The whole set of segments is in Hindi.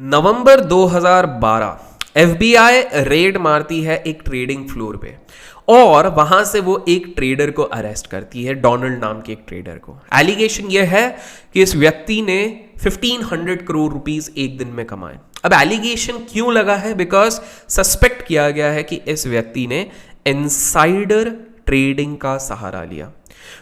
नवंबर 2012 एफबीआई रेड मारती है एक ट्रेडिंग फ्लोर पे और वहां से वो एक ट्रेडर को अरेस्ट करती है, डोनाल्ड नाम के एक ट्रेडर को। एलिगेशन ये है कि इस व्यक्ति ने 1500 करोड़ रुपीस एक दिन में कमाए। अब एलिगेशन क्यों लगा है? बिकॉज सस्पेक्ट किया गया है कि इस व्यक्ति ने इनसाइडर ट्रेडिंग का सहारा लिया।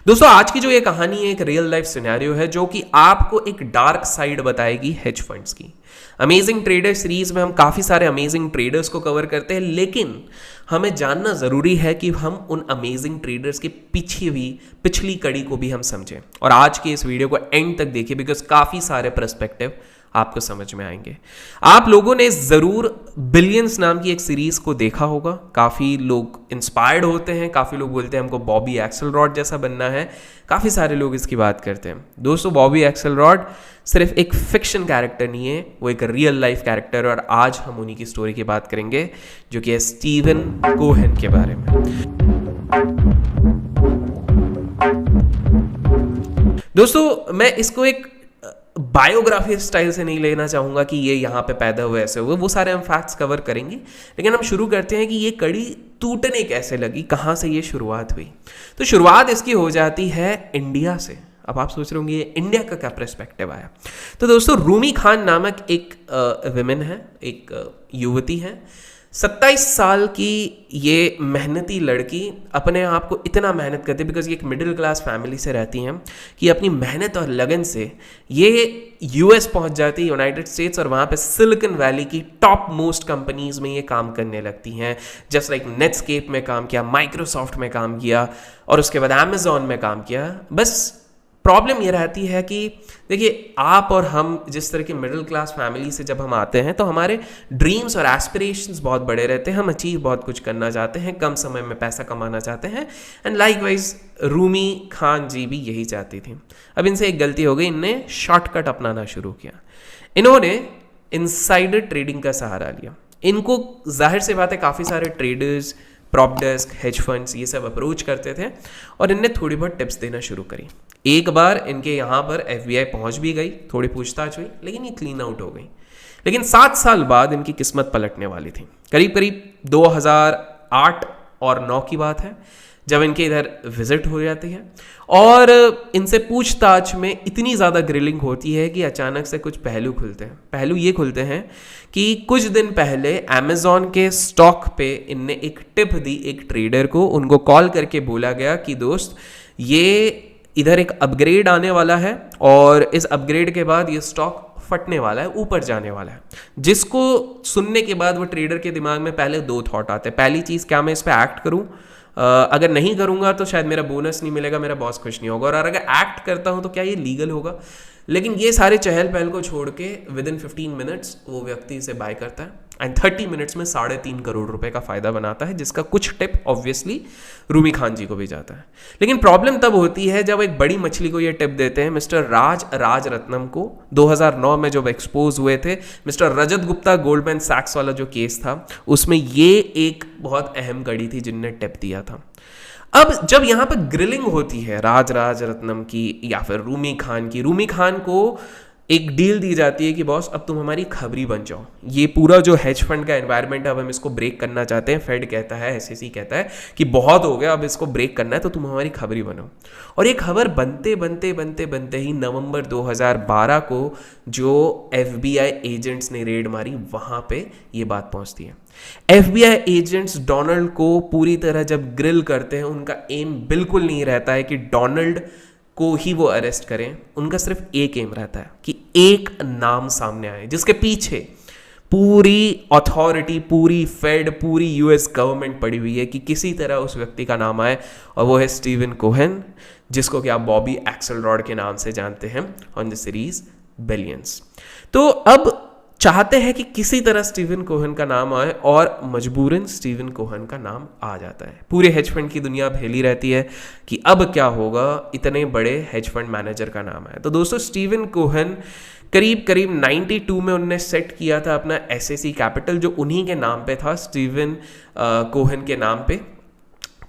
दोस्तों, आज की जो ये कहानी है एक रियल लाइफ सिनेरियो है जो कि आपको एक डार्क साइड बताएगी हेज फंड्स की। अमेजिंग ट्रेडर सीरीज में हम काफी सारे अमेजिंग ट्रेडर्स को कवर करते हैं, लेकिन हमें जानना जरूरी है कि हम उन अमेजिंग ट्रेडर्स की पिछली कड़ी को भी हम समझें। और आज के इस वीडियो को एंड तक देखिए बिकॉज काफी सारे पर्सपेक्टिव आपको समझ में आएंगे। आप लोगों ने जरूर बिलियंस नाम की एक सीरीज को देखा होगा। काफी लोग इंस्पायर्ड होते हैं, काफी लोग बोलते हैं हमको बॉबी एक्सेलरॉड जैसा बनना है। काफी सारे लोग इसकी बात करते हैं। दोस्तों, बॉबी एक्सेलरॉड सिर्फ एक फिक्शन कैरेक्टर नहीं है, वो एक रियल लाइफ कैरेक्टर है। और आज हम उन्हीं की स्टोरी की बात करेंगे जो कि है स्टीवन कोहेन के बारे में। दोस्तों, मैं इसको एक बायोग्राफी स्टाइल से नहीं लेना चाहूंगा कि ये यहाँ पे पैदा हुए ऐसे हुए, वो सारे हम फैक्ट्स कवर करेंगे। लेकिन हम शुरू करते हैं कि ये कड़ी टूटने कैसे लगी, कहाँ से ये शुरुआत हुई। तो शुरुआत इसकी हो जाती है इंडिया से। अब आप सोच रहे होंगे ये इंडिया का क्या पर्सपेक्टिव आया। तो दोस्तों, रूमी खान नामक एक विमेन है, एक युवती है। 27 साल की ये मेहनती लड़की अपने आप को इतना मेहनत करती है बिकॉज ये एक मिडिल क्लास फैमिली से रहती हैं कि अपनी मेहनत और लगन से ये यूएस पहुंच जाती है, यूनाइटेड स्टेट्स, और वहाँ पे सिलिकॉन वैली की टॉप मोस्ट कंपनीज में ये काम करने लगती हैं। जस्ट लाइक नेटस्केप में काम किया, माइक्रोसॉफ्ट में काम किया और उसके बाद अमेजॉन में काम किया। बस प्रॉब्लम ये रहती है कि देखिए, आप और हम जिस तरह की मिडिल क्लास फैमिली से जब हम आते हैं तो हमारे ड्रीम्स और एस्पिरेशंस बहुत बड़े रहते हैं। हम अचीव बहुत कुछ करना चाहते हैं, कम समय में पैसा कमाना चाहते हैं। एंड लाइकवाइज रूमी खान जी भी यही चाहती थी। अब इनसे एक गलती हो गई, इनने शॉर्टकट अपनाना शुरू किया। इन्होंने इनसाइडर ट्रेडिंग का सहारा लिया। इनको जाहिर सी बात है काफ़ी सारे traders, prop desk, hedge funds ये सब अप्रोच करते थे और इनने थोड़ी बहुत टिप्स देना शुरू करी। एक बार इनके यहाँ पर एफबीआई पहुंच भी गई, थोड़ी पूछताछ हुई, लेकिन ये क्लीन आउट हो गई। लेकिन 7 साल बाद इनकी किस्मत पलटने वाली थी। करीब करीब 2008 और 9 की बात है जब इनके इधर विजिट हो जाती है और इनसे पूछताछ में इतनी ज़्यादा ग्रिलिंग होती है कि अचानक से कुछ पहलू खुलते हैं। पहलू ये खुलते हैं कि कुछ दिन पहले अमेजॉन के स्टॉक पे इनने एक टिप दी एक ट्रेडर को। उनको कॉल करके बोला गया कि दोस्त, ये इधर एक अपग्रेड आने वाला है और इस अपग्रेड के बाद ये स्टॉक फटने वाला है, ऊपर जाने वाला है। जिसको सुनने के बाद वो ट्रेडर के दिमाग में पहले 2 थॉट आते हैं। पहली चीज़, क्या मैं इस पर एक्ट करूं? अगर नहीं करूंगा तो शायद मेरा बोनस नहीं मिलेगा, मेरा बॉस खुश नहीं होगा। और अगर एक्ट करता हूं तो क्या ये लीगल होगा? लेकिन ये सारे चहल पहल को छोड़ के विदिन 15 मिनट्स वो व्यक्ति इसे बाय करता है एंड 30 मिनट्स में 3.5 करोड़ रुपए का फायदा बनाता है, जिसका कुछ टिप ऑब्वियसली रूमी खान जी को भी जाता है। लेकिन प्रॉब्लम तब होती है जब एक बड़ी मछली को ये टिप देते हैं मिस्टर राजरत्नम को। 2009 में जब एक्सपोज हुए थे मिस्टर रजत गुप्ता गोल्डमैन सैक्स वाला जो केस था, उसमें ये एक बहुत अहम कड़ी थी जिनने टिप दिया था। अब जब यहाँ पर ग्रिलिंग होती है राजरत्नम की या फिर रूमी खान को एक डील दी जाती है कि बॉस, अब तुम हमारी खबरी बन जाओ। ये पूरा जो हेज फंड का एनवायरनमेंट है, अब हम इसको ब्रेक करना चाहते हैं। फेड कहता है, एसएसी कहता है कि बहुत हो गया, अब इसको ब्रेक करना है, तो तुम हमारी खबरी बनो। और ये खबर बनते ही नवंबर 2012 को जो एफबीआई एजेंट्स ने रेड मारी, वहां पे ये बात पहुंचती है। एफबीआई एजेंट्स डोनाल्ड को पूरी तरह जब ग्रिल करते हैं, उनका एम बिल्कुल नहीं रहता है कि डोनाल्ड को ही वो अरेस्ट करें। उनका सिर्फ एक एम रहता है कि एक नाम सामने आए जिसके पीछे पूरी अथॉरिटी, पूरी फेड, पूरी यूएस गवर्नमेंट पड़ी हुई है, कि किसी तरह उस व्यक्ति का नाम आए। और वो है स्टीवन कोहेन, जिसको कि आप बॉबी एक्सेलरॉड के नाम से जानते हैं ऑन द सीरीज बिलियंस। तो अब चाहते हैं कि किसी तरह स्टीवन कोहेन का नाम आए और मजबूरन स्टीवन कोहेन का नाम आ जाता है। पूरे हेज फंड की दुनिया भेली रहती है कि अब क्या होगा, इतने बड़े हेज फंड मैनेजर का नाम है। तो दोस्तों, स्टीवन कोहेन करीब 92 में उनने सेट किया था अपना एसएसी कैपिटल, जो उन्हीं के नाम पे था, स्टीवन कोहेन के नाम पे।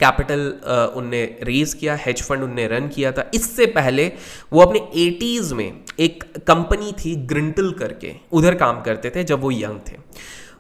कैपिटल उनने रेज किया, हेज फंड उनने रन किया था। इससे पहले वो अपने 80s में एक कंपनी थी ग्रिंटल करके, उधर काम करते थे जब वो यंग थे।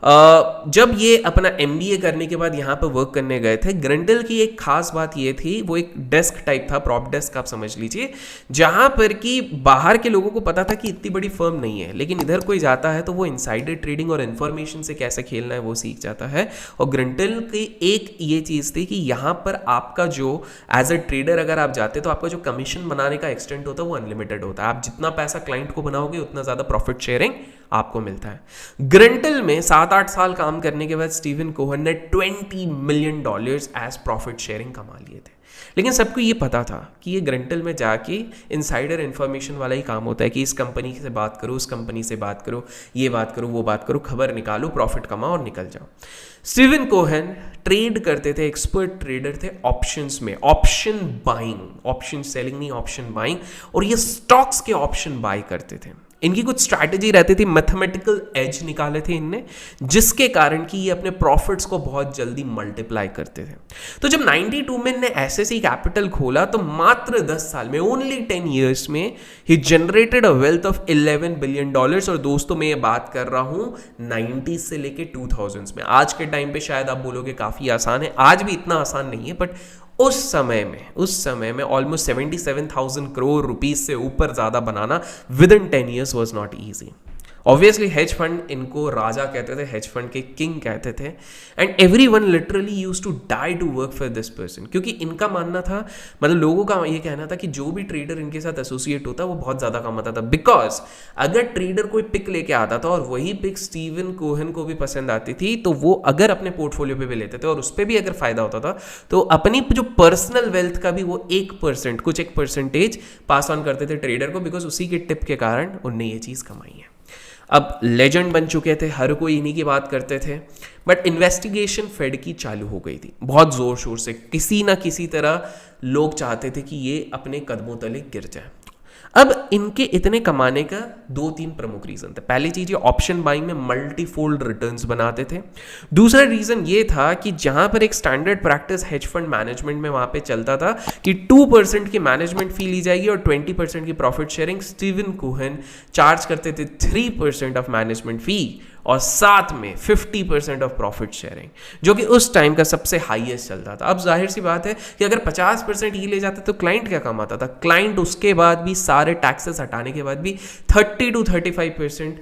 जब ये अपना MBA करने के बाद यहाँ पर वर्क करने गए थे, ग्रिंटल की एक खास बात ये थी, वो एक डेस्क टाइप था, प्रॉप डेस्क आप समझ लीजिए, जहाँ पर कि बाहर के लोगों को पता था कि इतनी बड़ी फर्म नहीं है, लेकिन इधर कोई जाता है तो वो इनसाइडर ट्रेडिंग और इन्फॉर्मेशन से कैसे खेलना है वो सीख जाता है। और ग्रिंटल की एक ये चीज़ थी कि यहाँ पर आपका जो एज अ ट्रेडर अगर आप जाते तो आपका जो कमीशन बनाने का एक्सटेंट होता है वो अनलिमिटेड होता है। आप जितना पैसा क्लाइंट को बनाओगे उतना ज़्यादा प्रॉफिट शेयरिंग आपको मिलता है। ग्रिंटल में 7-8 साल काम करने के बाद स्टीवन कोहन ने $20 मिलियन एज प्रॉफिट शेयरिंग कमा लिए थे। लेकिन सबको ये पता था कि ये ग्रिंटल में जाके इनसाइडर इन्फॉर्मेशन वाला ही काम होता है कि इस कंपनी से बात करो, उस कंपनी से बात करो, ये बात करो, वो बात करो, खबर निकालो, प्रॉफिट कमाओ और निकल जाओ। स्टीवन कोहन ट्रेड करते थे, एक्सपर्ट ट्रेडर थे ऑप्शंस में, ऑप्शन बाइंग, ऑप्शन सेलिंग नहीं, ऑप्शन बाइंग, और ये स्टॉक्स के ऑप्शन बाय करते थे। इनकी कुछ स्ट्रैटेजी रहती थी, मैथमेटिकल एज निकाले थे इनने, जिसके कारण कि ये अपने प्रॉफिट्स को बहुत जल्दी मल्टीप्लाई करते थे। तो जब 92 में इनने एसएससी कैपिटल खोला तो मात्र 10 साल में, ओनली 10 ईयर्स में, he generated a wealth of $11 billion. और दोस्तों मैं ये बात कर रहा हूं 90 से लेके 2000s में। आज के टाइम पे शायद आप बोलोगे काफी आसान है, आज भी इतना आसान नहीं है, बट उस समय में ऑलमोस्ट 77,000 करोड़ रुपीज से ऊपर ज्यादा बनाना within 10 years was not easy. Obviously hedge fund इनको राजा कहते थे, हेज फंड के किंग कहते थे, and everyone literally used to die to work for this person, क्योंकि इनका मानना था, मतलब लोगों का ये कहना था कि जो भी ट्रेडर इनके साथ एसोसिएट होता वो बहुत ज्यादा कमाता था। बिकॉज अगर ट्रेडर कोई पिक लेके आता था और वही पिक स्टीवन कोहन को भी पसंद आती थी, तो वो अगर अपने पोर्टफोलियो पे भी लेते थे और उस पर भी अगर फायदा होता था तो अपनी जो पर्सनल वेल्थ का भी वो 1%, कुछ एक परसेंटेज पास ऑन करते थे ट्रेडर को, बिकॉज उसी के टिप के कारण उनने ये चीज कमाई है। अब लेजेंड बन चुके थे, हर कोई इन्हीं की बात करते थे, बट इन्वेस्टिगेशन फेड की चालू हो गई थी बहुत जोर शोर से। किसी ना किसी तरह लोग चाहते थे कि ये अपने कदमों तले गिर जाए। अब इनके इतने कमाने का 2-3 प्रमुख रीजन थे। पहली चीज, ये ऑप्शन बाइंग में मल्टीफोल्ड रिटर्न्स बनाते थे। दूसरा रीजन ये था कि जहां पर एक standard practice hedge fund management में वहां पे चलता था कि 2% की मैनेजमेंट फी ली जाएगी और 20% की profit sharing, Steven Cohen charge करते थे 3% ऑफ मैनेजमेंट फी और साथ में 50% ऑफ प्रॉफिट शेयरिंग, जो कि उस टाइम का सबसे हाईएस्ट चलता था। अब जाहिर सी बात है कि अगर 50% ही ले जाते तो क्लाइंट क्या कमाता था? क्लाइंट उसके बाद भी, सारे टैक्सेस हटाने के बाद भी 30 to 35%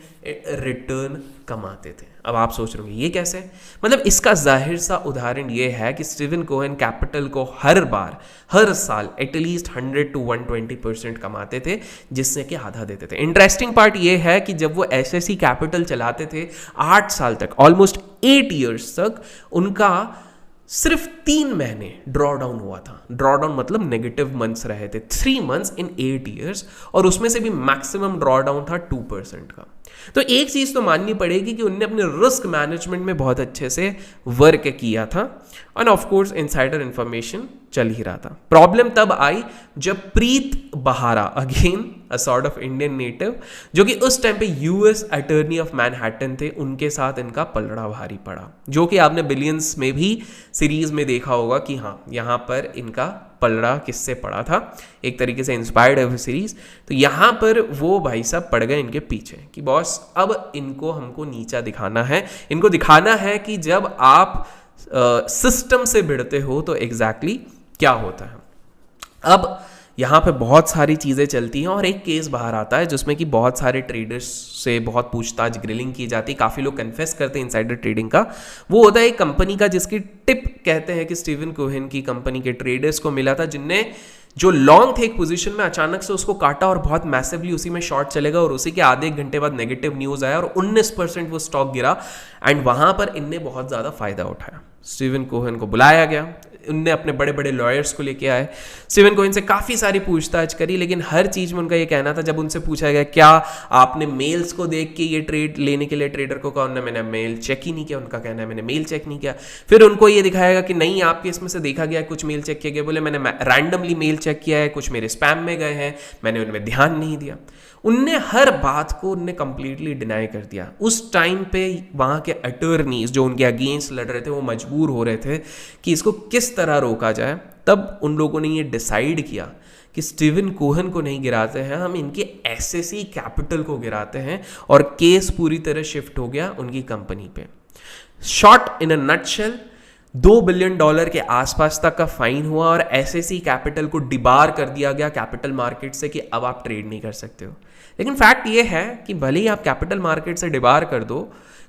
रिटर्न कमाते थे। अब आप सोच रहे होंगे ये कैसे? मतलब इसका जाहिर सा उदाहरण ये है कि स्टीवन कोहन कैपिटल को हर साल एटलीस्ट 100 to 120% कमाते थे, जिससे कि आधा देते थे। इंटरेस्टिंग पार्ट ये है कि जब वो एसएससी कैपिटल चलाते थे 8 साल तक, ऑलमोस्ट 8 ईयर्स तक, उनका सिर्फ 3 महीने ड्रॉ डाउन हुआ था। ड्रॉ डाउन मतलब नेगेटिव मंथ्स रहे थे, 3 months in 8 years, और उसमें से भी मैक्सिमम ड्रॉ डाउन था 2% का। तो एक चीज तो माननी पड़ेगी कि उनने अपने रिस्क मैनेजमेंट में बहुत अच्छे से वर्क किया था, और ऑफ कोर्स इनसाइडर इंफॉर्मेशन चल ही रहा था। प्रॉब्लम तब आई जब प्रीत बहारा, again a sort of Indian native, जो कि उस टाइम पे यूएस अटॉर्नी ऑफ मैनहट्टन थे, उनके साथ इनका पलड़ा भारी पड़ा, जो कि आपने बिलियंस में भी सीरीज में देखा होगा कि हाँ, यहाँ पर इनका पलड़ा किससे पड़ा था, एक तरीके से इंस्पायर्ड है सीरीज। तो यहाँ पर वो भाई साहब पड़ गए इनके पीछे कि बॉस अब इनको हमको नीचा दिखाना है, इनको दिखाना है कि जब आप सिस्टम से भिड़ते हो तो एग्जैक्टली क्या होता है। अब यहाँ पे बहुत सारी चीज़ें चलती हैं और एक केस बाहर आता है जिसमें कि बहुत सारे ट्रेडर्स से बहुत पूछताछ, ग्रिलिंग की जाती है। काफ़ी लोग कन्फेस करते हैं इनसाइडर ट्रेडिंग का। वो होता है एक कंपनी का जिसकी टिप कहते हैं कि स्टीवन कोहेन की कंपनी के ट्रेडर्स को मिला था, जिनने जो लॉन्ग थे एक पोजीशन में, अचानक से उसको काटा और बहुत मैसिवली उसी में शॉर्ट चलेगा, और उसी के आधे एक घंटे बाद नेगेटिव न्यूज़ आया और 19% वो स्टॉक गिरा, एंड वहाँ पर इनने बहुत ज़्यादा फायदा उठाया। स्टीवन कोहेन को बुलाया गया, उनने अपने बड़े बड़े लॉयर्स को लेके आए, स्टीवन कोहेन से काफ़ी सारी पूछताछ करी, लेकिन हर चीज़ में उनका ये कहना था, जब उनसे पूछा गया क्या आपने मेल्स को देख के ये ट्रेड लेने के लिए ट्रेडर को कहा, उन्होंने मैंने मेल चेक ही नहीं किया, उनका कहना है मैंने मेल चेक नहीं किया। फिर उनको ये दिखाएगा कि नहीं आपके इसमें से देखा गया कुछ मेल चेक किए गए, बोले मैंने रैंडमली मेल चेक किया है, कुछ मेरे स्पैम में गए हैं, मैंने उनमें ध्यान नहीं दिया। उनने हर बात को उनने कंप्लीटली डिनाई कर दिया। उस टाइम पे वहाँ के अटर्नीज जो उनके अगेंस्ट लड़ रहे थे वो मजबूर हो रहे थे कि इसको किस तरह रोका जाए। तब उन लोगों ने ये डिसाइड किया कि स्टीवन कोहेन को नहीं गिराते हैं, हम इनके एसएससी कैपिटल को गिराते हैं, और केस पूरी तरह शिफ्ट हो गया उनकी कंपनी पे। Short in a nutshell, $2 billion के आसपास तक का फाइन हुआ और एसएससी कैपिटल को डिबार कर दिया गया कैपिटल मार्केट से कि अब आप ट्रेड नहीं कर सकते हो। लेकिन फैक्ट ये है कि भले ही आप कैपिटल मार्केट से डिबार कर दो,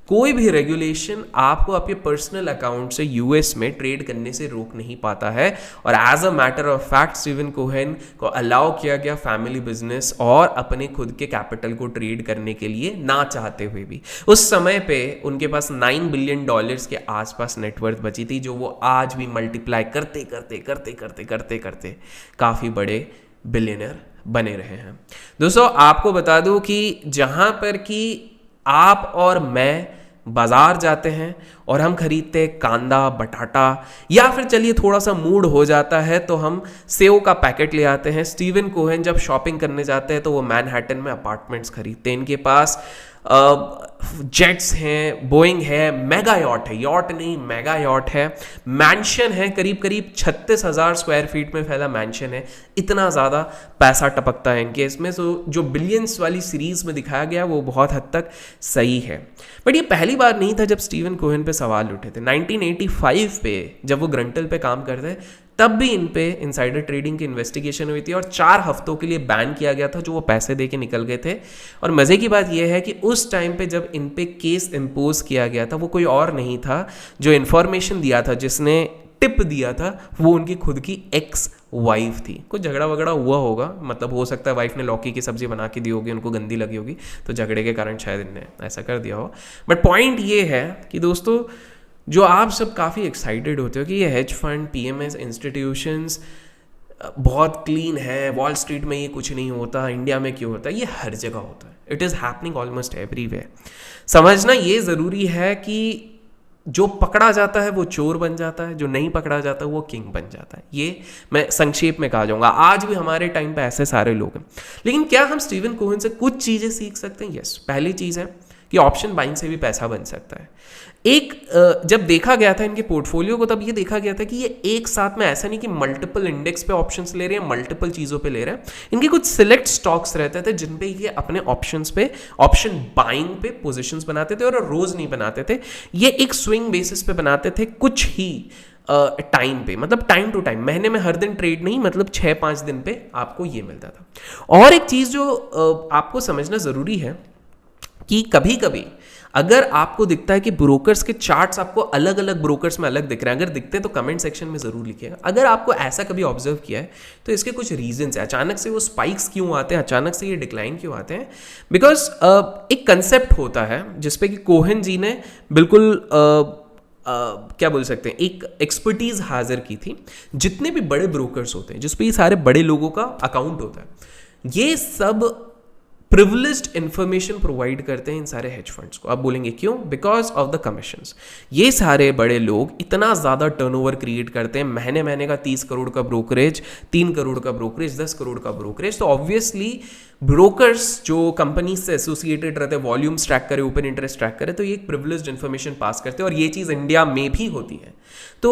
कोई भी रेगुलेशन आपको आपके पर्सनल अकाउंट से यूएस में ट्रेड करने से रोक नहीं पाता है। और as a matter of fact Steven Cohen को अलाउ किया गया फैमिली बिजनेस और अपने खुद के कैपिटल को ट्रेड करने के लिए, ना चाहते हुए भी। उस समय पे उनके पास $9 बिलियन के आसपास नेटवर्थ बची थी, जो वो आज भी मल्टीप्लाई करते करते करते करते करते करते काफ़ी बड़े बिलियनर बने रहे हैं। दोस्तों आपको बता दूं कि जहां पर कि आप और मैं बाजार जाते हैं और हम खरीदते हैं कांदा, बटाटा, या फिर चलिए थोड़ा सा मूड हो जाता है तो हम सेव का पैकेट ले आते हैं। स्टीवन कोहेन जब शॉपिंग करने जाते हैं तो वो मैनहट्टन में अपार्टमेंट्स खरीदते हैं। इनके पास जेट्स हैं, बोइंग है, मेगा यॉट है, यॉट नहीं मेगा यॉट है, मैंशन है, करीब करीब 36,000 स्क्वायर फीट में फैला मैंशन है। इतना ज़्यादा पैसा टपकता है इनके इसमें। सो जो बिलियंस वाली सीरीज में दिखाया गया वो बहुत हद तक सही है। बट ये पहली बार नहीं था जब स्टीवन कोहेन पे सवाल उठे थे। 1985 पे जब वो ग्रंटल पे काम करते तब भी इन पे इनसाइडर ट्रेडिंग की इन्वेस्टिगेशन हुई थी और 4 हफ्तों के लिए बैन किया गया था, जो वो पैसे दे के निकल गए थे। और मज़े की बात यह है कि उस टाइम पे जब इन पे केस इम्पोज किया गया था वो कोई और नहीं था, जो इन्फॉर्मेशन दिया था, जिसने टिप दिया था, वो उनकी खुद की एक्स वाइफ थी। कुछ झगड़ा वगड़ा हुआ होगा, मतलब हो सकता है वाइफ ने लौकी की सब्जी बना के दी होगी, उनको गंदी लगी होगी, तो झगड़े के कारण शायद इनने ऐसा कर दिया हो। बट पॉइंट ये है कि दोस्तों जो आप सब काफ़ी एक्साइटेड होते हो कि ये हेज फंड, पीएमएस इंस्टीट्यूशंस बहुत क्लीन है, वॉल स्ट्रीट में ये कुछ नहीं होता, इंडिया में क्यों होता है? ये हर जगह होता है। It is happening almost everywhere. समझना ये ज़रूरी है कि जो पकड़ा जाता है वो चोर बन जाता है, जो नहीं पकड़ा जाता वो किंग बन जाता है। ये मैं संक्षेप में कहा जाऊंगा। आज भी हमारे टाइम पे ऐसे सारे लोग हैं। लेकिन क्या हम स्टीवन कोहेन से कुछ चीज़ें सीख सकते हैं? यस। पहली चीज़ है कि ऑप्शन बाइंग से भी पैसा बन सकता है। जब देखा गया था इनके पोर्टफोलियो को, तब ये देखा गया था कि ये एक साथ में ऐसा नहीं कि मल्टीपल इंडेक्स पे ऑप्शंस ले रहे हैं, मल्टीपल चीज़ों पे ले रहे हैं। इनके कुछ सिलेक्ट स्टॉक्स रहते थे जिन पे ये अपने ऑप्शंस पे, ऑप्शन बाइंग पे पोजीशंस बनाते थे, और रोज नहीं बनाते थे। ये एक स्विंग बेसिस पे बनाते थे, कुछ ही टाइम पे, मतलब टाइम टू टाइम, महीने में हर दिन ट्रेड नहीं, मतलब 6-5 दिन पे आपको ये मिलता था। और एक चीज़ जो आपको समझना ज़रूरी है कि कभी कभी अगर आपको दिखता है कि ब्रोकर्स के चार्ट्स आपको अलग अलग ब्रोकर्स में अलग दिख रहे हैं, अगर दिखते हैं तो कमेंट सेक्शन में ज़रूर लिखिएगा। अगर आपको ऐसा कभी ऑब्जर्व किया है तो इसके कुछ रीजंस है। अचानक से वो स्पाइक्स क्यों आते हैं, अचानक से ये डिक्लाइन क्यों आते हैं? बिकॉज एक कंसेप्ट होता है जिसपे कि कोहेन जी ने बिल्कुल क्या बोल सकते हैं, एक एक्सपर्टीज हाजिर की थी। जितने भी बड़े ब्रोकर्स होते हैं जिसपे ये सारे बड़े लोगों का अकाउंट होता है, ये सब प्रिविलेज्ड इंफॉर्मेशन प्रोवाइड करते हैं इन सारे हेज फंड्स को। आप बोलेंगे क्यों? Because of the commissions. ये सारे बड़े लोग इतना ज़्यादा टर्नओवर क्रिएट करते हैं, महीने महीने का 30 करोड़ का ब्रोकरेज, 3 करोड़ का ब्रोकरेज, 10 करोड़ का ब्रोकरेज। तो ऑब्वियसली ब्रोकर्स जो कंपनी से एसोसिएटेड रहते हैं, वॉल्यूम्स ट्रैक करे, ओपन इंटरेस्ट ट्रैक करे, तो ये एक प्रिविलेज्ड इन्फॉर्मेशन पास करते हैं, और ये चीज़ इंडिया में भी होती है। तो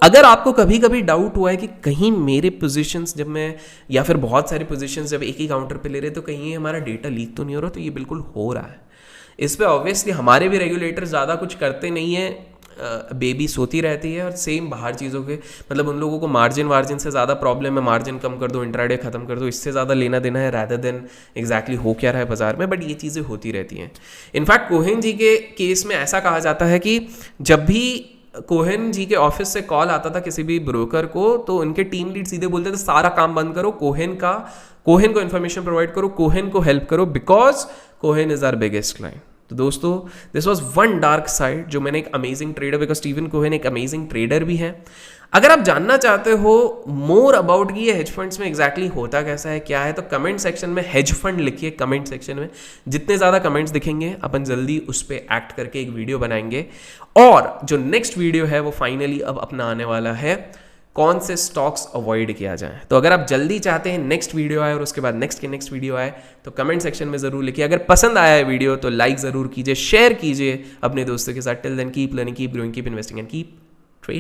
अगर आपको कभी कभी डाउट हुआ है कि कहीं मेरे पोजीशंस जब मैं, या फिर बहुत सारे पोजीशंस जब एक ही काउंटर पे ले रहे, तो कहीं हमारा डेटा लीक तो नहीं हो रहा, तो ये बिल्कुल हो रहा है। इस पे ऑब्वियसली हमारे भी रेगुलेटर ज़्यादा कुछ करते नहीं है, बेबी सोती रहती है। और सेम बाहर चीज़ों के, मतलब उन लोगों को मार्जिन से ज़्यादा प्रॉब्लम है, मार्जिन कम कर दो, इंट्राडे खत्म कर दो, इससे ज़्यादा लेना देना है रैदर देन एग्जैक्टली हो क्या रहा है बाजार में। बट ये चीज़ें होती रहती हैं। इनफैक्ट कोहेन जी के केस में ऐसा कहा जाता है कि जब भी कोहेन जी के ऑफिस से कॉल आता था किसी भी ब्रोकर को, तो उनके टीम लीड सीधे बोलते थे सारा काम बंद करो, कोहेन को इन्फॉर्मेशन प्रोवाइड करो, कोहेन को हेल्प करो, because Cohen is our biggest client. तो दोस्तों this was one dark side, जो मैंने एक amazing trader, because Steven Cohen एक अमेजिंग ट्रेडर भी है। अगर आप जानना चाहते हो मोर अबाउट कि ये हेज फंड्स में एग्जैक्टली होता कैसा है, क्या है, तो कमेंट सेक्शन में हेज फंड लिखिए। कमेंट सेक्शन में जितने ज़्यादा कमेंट्स दिखेंगे अपन जल्दी उस पर एक्ट करके एक वीडियो बनाएंगे। और जो नेक्स्ट वीडियो है वो फाइनली अब अपना आने वाला है कौन से स्टॉक्स अवॉइड किया जाए। तो अगर आप जल्दी चाहते हैं नेक्स्ट वीडियो आए और उसके बाद नेक्स्ट के नेक्स्ट वीडियो आए तो कमेंट सेक्शन में ज़रूर लिखिए। अगर पसंद आया है वीडियो तो लाइक ज़रूर कीजिए, शेयर कीजिए अपने दोस्तों के साथ। Till then keep learning, keep growing, keep investing and keep